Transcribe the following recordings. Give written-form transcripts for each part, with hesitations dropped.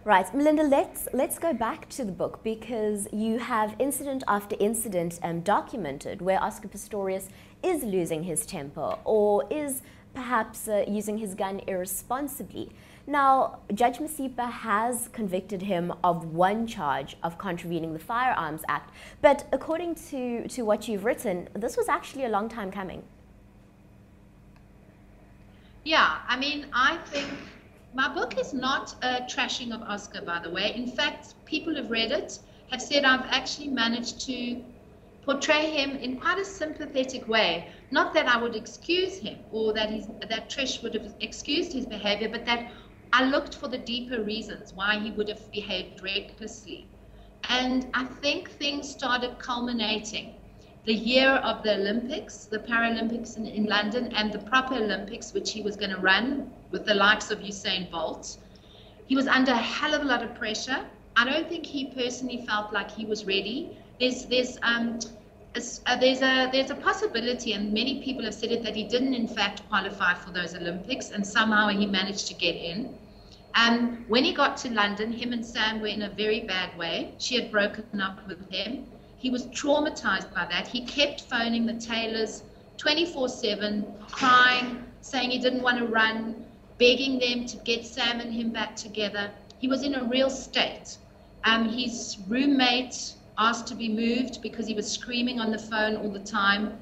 Right, Melinda, let's go back to the book, because you have incident after incident documented where Oscar Pistorius is losing his temper or is perhaps using his gun irresponsibly. Now, Judge Masipa has convicted him of one charge of contravening the Firearms Act, but according to what you've written, this was actually a long time coming. Yeah, I mean, I think my book is not a trashing of Oscar, by the way. In fact, people who've read it have said I've actually managed to portray him in quite a sympathetic way. Not that I would excuse him or that Trish would have excused his behavior, but that I looked for the deeper reasons why he would have behaved recklessly. And I think things started culminating. The year of the Olympics, the Paralympics in London, and the proper Olympics, which he was going to run with the likes of Usain Bolt. He was under a hell of a lot of pressure. I don't think he personally felt like he was ready. There's a possibility, and many people have said it, that he didn't in fact qualify for those Olympics, and somehow he managed to get in. When he got to London, him and Sam were in a very bad way. She had broken up with him. He was traumatized by that. He kept phoning the Taylors 24/7, crying, saying he didn't want to run, begging them to get Sam and him back together. He was in a real state. His roommate asked to be moved because he was screaming on the phone all the time.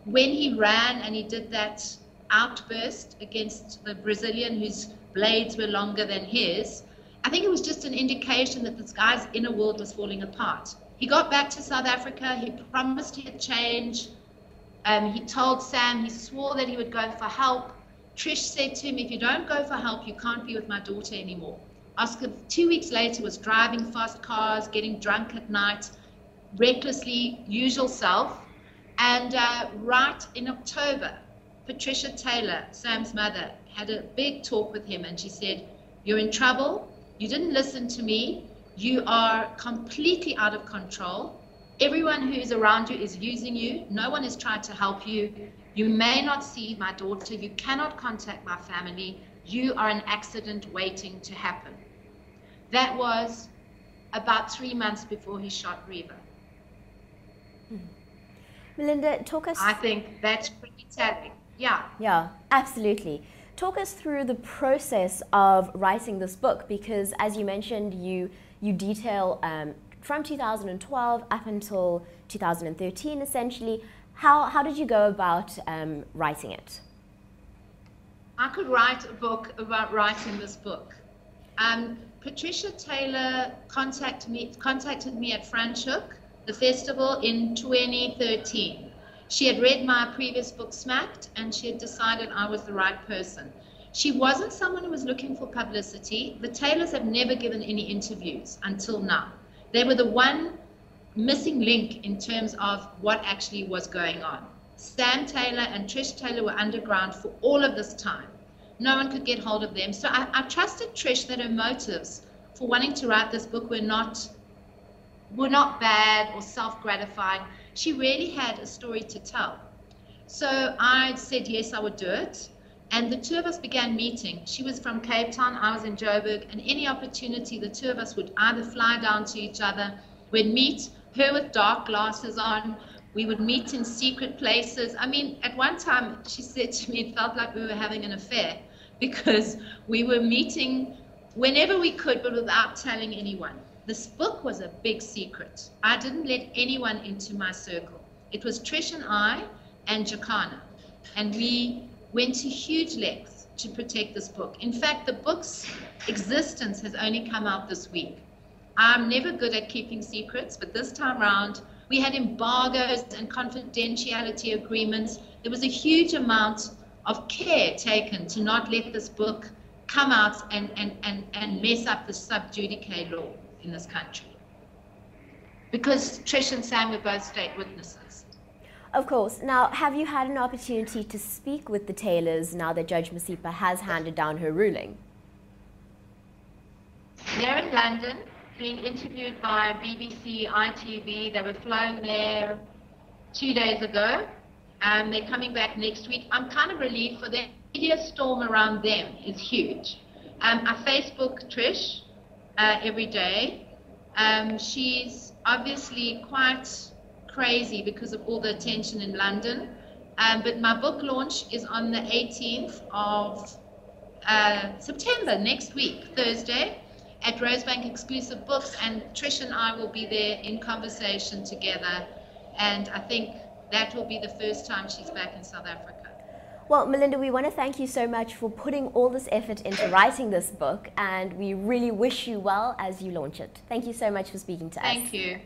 When he ran and he did that outburst against the Brazilian whose blades were longer than his, I think it was just an indication that this guy's inner world was falling apart. He got back to South Africa. He promised he'd change. He told Sam, he swore that he would go for help. Trish said to him, if you don't go for help, you can't be with my daughter anymore. Oscar, 2 weeks later, was driving fast cars, getting drunk at night, recklessly, usual self. And right in October, Patricia Taylor, Sam's mother, had a big talk with him, and she said, you're in trouble. You didn't listen to me. You are completely out of control. Everyone who is around you is using you. No one is trying to help you. You may not see my daughter. You cannot contact my family. You are an accident waiting to happen. That was about 3 months before he shot Reva. Melinda, talk us... I think that's pretty telling. Yeah. Yeah, absolutely. Talk us through the process of writing this book, because as you mentioned, you detail from 2012 up until 2013, essentially. How did you go about writing it? I could write a book about writing this book. Patricia Taylor contacted me at Franschhoek, the festival, in 2013. She had read my previous book, Smacked, and she had decided I was the right person. She wasn't someone who was looking for publicity. The Taylors have never given any interviews until now. They were the one missing link in terms of what actually was going on. Sam Taylor and Trish Taylor were underground for all of this time. No one could get hold of them. So I trusted Trish that her motives for wanting to write this book were not bad or self-gratifying. She really had a story to tell. So I said yes, I would do it. And the two of us began meeting. She was from Cape Town, I was in Joburg, and any opportunity, the two of us would either fly down to each other, we'd meet, her with dark glasses on, we would meet in secret places. I mean, at one time, she said to me, it felt like we were having an affair, because we were meeting whenever we could, but without telling anyone. This book was a big secret. I didn't let anyone into my circle. It was Trish and I and Jacana, and we went to huge lengths to protect this book. In fact, the book's existence has only come out this week. I'm never good at keeping secrets, but this time around, we had embargoes and confidentiality agreements. There was a huge amount of care taken to not let this book come out and mess up the sub judice law in this country. Because Trish and Sam were both state witnesses. Of course. Now, have you had an opportunity to speak with the Taylors now that Judge Masipa has handed down her ruling? They're in London, being interviewed by BBC, ITV. They were flown there 2 days ago. They're coming back next week. I'm kind of relieved for them. The media storm around them is huge. I Facebook Trish every day. She's obviously quite crazy because of all the attention in London. But my book launch is on the 18th of September, next week, Thursday, at Rosebank Exclusive Books, and Trish and I will be there in conversation together, and I think that will be the first time she's back in South Africa. Well, Melinda, we want to thank you so much for putting all this effort into writing this book, and we really wish you well as you launch it. Thank you so much for speaking to us. Thank you.